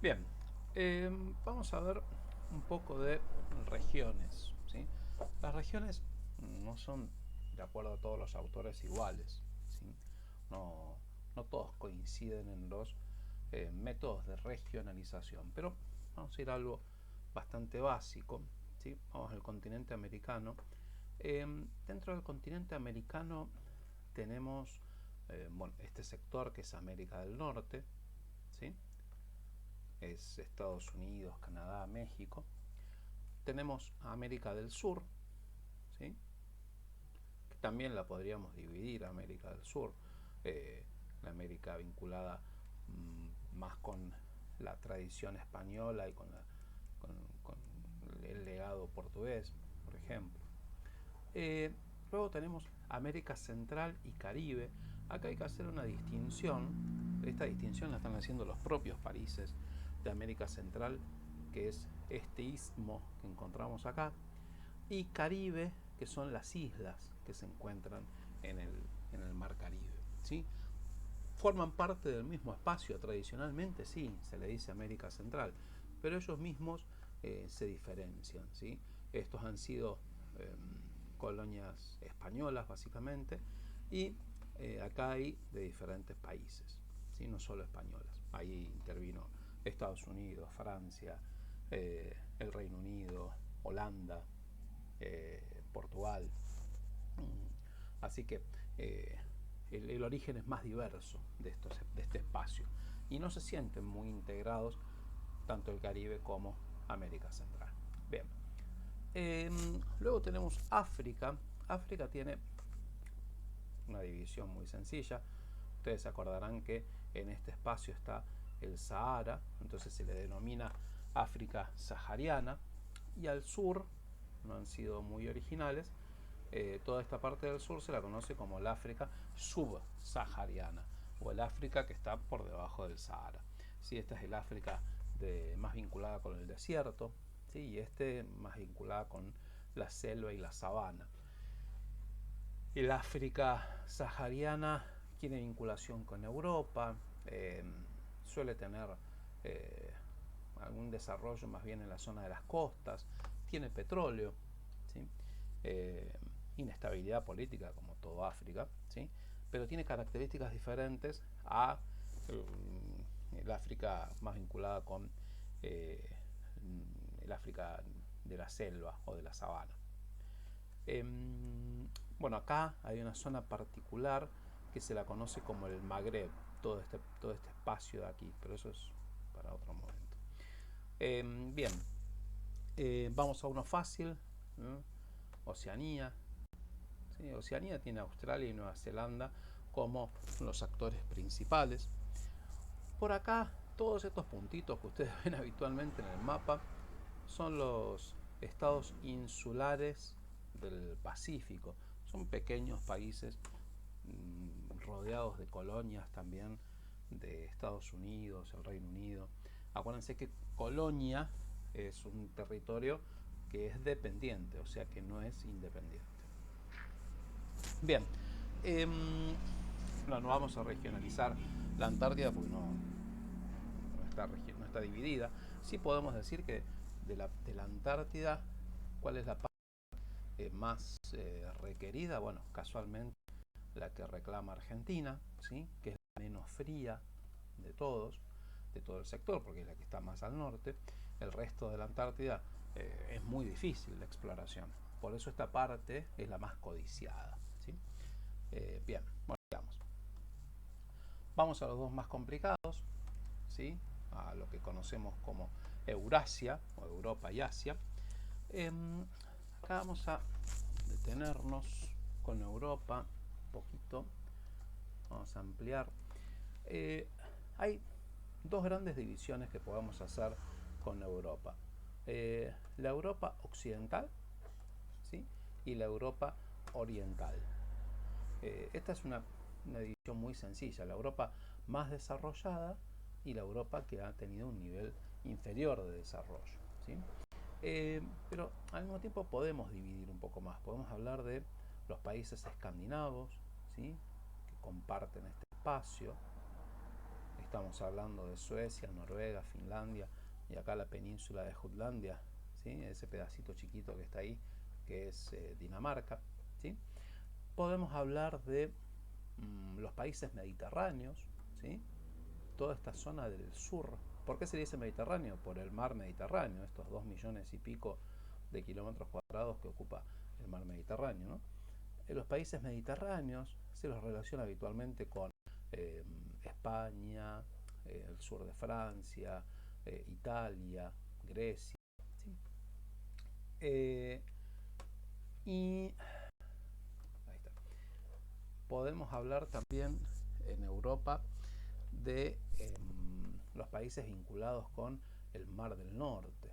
Bien, vamos a ver un poco de regiones, ¿sí? Las regiones no son, de acuerdo a todos los autores, iguales, ¿sí? No, no todos coinciden en los métodos de regionalización, pero vamos a ir a algo bastante básico, ¿sí? Vamos al continente americano. Dentro del continente americano tenemos bueno, este sector que es América del Norte, ¿sí? Es Estados Unidos, Canadá, México. Tenemos América del Sur, ¿sí? Que también la podríamos dividir, América del Sur, la América vinculada más con la tradición española y con, con el legado portugués, por ejemplo. Eh, Luego tenemos América Central y Caribe. Acá hay que hacer una distinción. Esta distinción la están haciendo los propios países de América Central, que es este istmo que encontramos acá, y Caribe, que son las islas que se encuentran en el mar Caribe. ¿Sí? Forman parte del mismo espacio, tradicionalmente sí, se le dice América Central, pero ellos mismos se diferencian. ¿Sí? Estos han sido eh, colonias españolas básicamente, y acá hay de diferentes países, ¿sí? No solo españolas. Ahí intervino Estados Unidos, Francia, el Reino Unido, Holanda, Portugal. Así que el origen es más diverso de este espacio y no se sienten muy integrados tanto el Caribe como América Central. Bien, luego tenemos África. África tiene una división muy sencilla. Ustedes se acordarán que en este espacio está el Sahara, entonces se le denomina África sahariana, y al sur, no han sido muy originales, toda esta parte del sur se la conoce como el África subsahariana, o el África que está por debajo del Sahara. ¿Sí? Esta es el África más vinculada con el desierto, ¿sí? Y este más vinculada con la selva y la sabana. El África sahariana tiene vinculación con Europa, eh, suele tener eh, algún desarrollo más bien en la zona de las costas, tiene petróleo, ¿sí? eh, inestabilidad política como todo África, ¿sí? Pero tiene características diferentes a el África más vinculada con eh, el África de la selva o de la sabana. Bueno, acá hay una zona particular que se la conoce como el Magreb, todo este espacio de aquí, pero eso es para otro momento. Bien, vamos a uno fácil, ¿no? Oceanía. ¿Sí? Oceanía tiene Australia y Nueva Zelanda como los actores principales. Por acá, todos estos puntitos que ustedes ven habitualmente en el mapa son los estados insulares del Pacífico. Son pequeños países rodeados de colonias también de Estados Unidos, el Reino Unido. Acuérdense que colonia es un territorio que es dependiente, o sea que no es independiente. Bien, eh, no vamos a regionalizar la Antártida porque no está dividida. Sí podemos decir que de la Antártida, ¿cuál es la parte más requerida? Bueno, casualmente la que reclama Argentina, ¿sí? Que es la menos fría de todos, de todo el sector, porque es la que está más al norte. El resto de la Antártida es muy difícil la exploración. Por eso esta parte es la más codiciada. ¿Sí? Bien, bueno, digamos. Vamos a los dos más complicados, ¿sí? A lo que conocemos como Eurasia, o Europa y Asia. Eh, Acá vamos a detenernos con Europa un poquito. Vamos a ampliar. Eh, Hay dos grandes divisiones que podemos hacer con Europa. La Europa occidental, ¿sí? Y la Europa oriental. Esta es una división muy sencilla. La Europa más desarrollada y la Europa que ha tenido un nivel inferior de desarrollo. ¿Sí? Pero al mismo tiempo podemos dividir un poco más. Podemos hablar de los países escandinavos, ¿sí? Que comparten este espacio, estamos hablando de Suecia, Noruega, Finlandia y acá la península de Jutlandia, ¿sí? Ese pedacito chiquito que está ahí, que es Dinamarca, ¿sí? Podemos hablar de los países mediterráneos, ¿sí? Toda esta zona del sur. ¿Por qué se dice Mediterráneo? Por el mar Mediterráneo, estos 2 millones y pico de kilómetros cuadrados que ocupa el mar Mediterráneo, ¿no? En los países mediterráneos se los relaciona habitualmente con España, el sur de Francia, Italia, Grecia, ¿sí? Y ahí está. Podemos hablar también en Europa de los países vinculados con el Mar del Norte,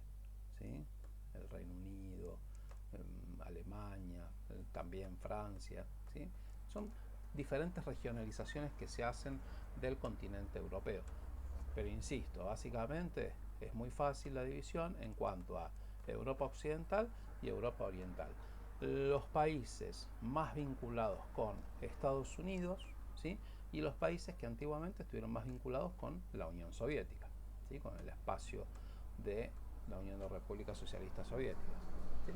¿sí? El Reino Unido, Alemania, también Francia, ¿sí? Son diferentes regionalizaciones que se hacen del continente europeo. Pero insisto, básicamente es muy fácil la división en cuanto a Europa Occidental y Europa Oriental. Los países más vinculados con Estados Unidos, ¿sí? Y los países que antiguamente estuvieron más vinculados con la Unión Soviética, ¿sí? Con el espacio de la Unión de Repúblicas Socialistas Soviéticas, ¿sí?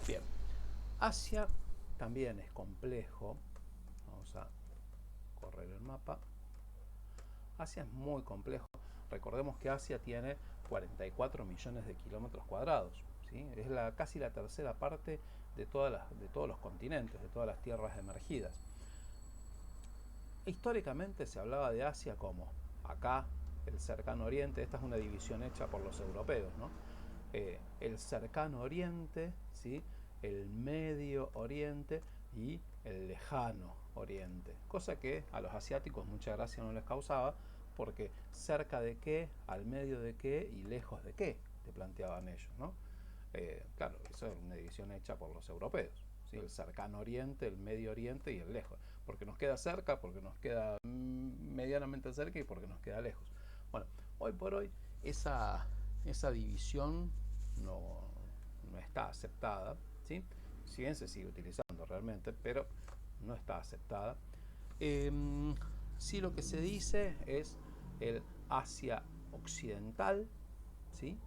Bien, Asia también es complejo. Vamos a correr el mapa. Asia es muy complejo. Recordemos que Asia tiene 44 millones de kilómetros cuadrados, ¿sí? Es casi la tercera parte de todos los continentes, de todas las tierras emergidas. Históricamente se hablaba de Asia como acá, el cercano oriente. Esta es una división hecha por los europeos, ¿no? El cercano oriente, ¿sí? El medio oriente y el lejano oriente, cosa que a los asiáticos mucha gracia no les causaba, porque cerca de qué, al medio de qué y lejos de qué, te planteaban ellos, ¿no? Claro, eso es una división hecha por los europeos, ¿sí? El cercano oriente, el medio oriente y el lejos, porque nos queda cerca, porque nos queda medianamente cerca y porque nos queda lejos. Bueno, hoy por hoy esa división no está aceptada, ¿sí? Si bien se sigue utilizando realmente, pero no está aceptada. Sí, lo que se dice es el Asia Occidental, ¿sí?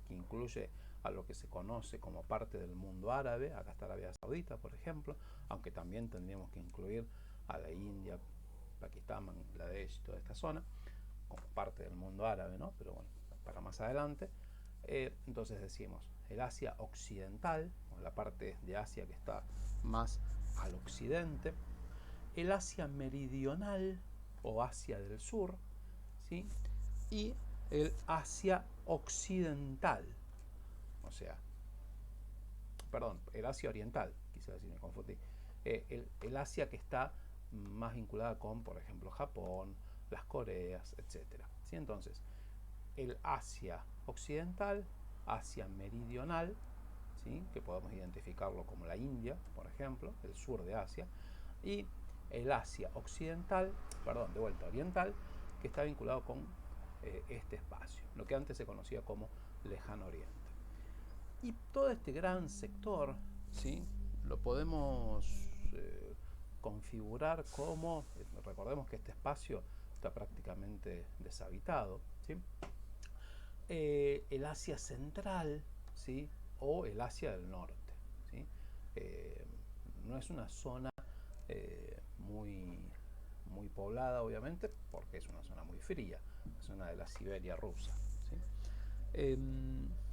Que incluye a lo que se conoce como parte del mundo árabe. Acá está Arabia Saudita, por ejemplo, aunque también tendríamos que incluir a la India, Pakistán, Bangladesh, toda esta zona, como parte del mundo árabe, ¿no? Pero bueno, para más adelante. Entonces decimos el Asia Occidental, o la parte de Asia que está más al occidente, el Asia Meridional o Asia del Sur, ¿sí? Y el Asia Occidental, o sea, perdón, el Asia Oriental, quise decir, me confundí, el Asia que está más vinculada con, por ejemplo, Japón, las Coreas, etc. ¿Sí? Entonces, el Asia Occidental, Asia Meridional, ¿sí? Que podemos identificarlo como la India, por ejemplo, el sur de Asia, y el Asia Occidental, perdón, de vuelta oriental, que está vinculado con este espacio, lo que antes se conocía como Lejano Oriente. Y todo este gran sector, ¿sí? Lo podemos configurar como, recordemos que este espacio está prácticamente deshabitado, ¿sí? El Asia Central, ¿sí? O el Asia del Norte, ¿sí? No es una zona muy poblada, obviamente, porque es una zona muy fría, la zona de la Siberia rusa, ¿sí?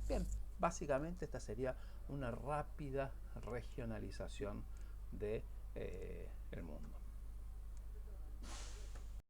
Bien, básicamente esta sería una rápida regionalización de el mundo.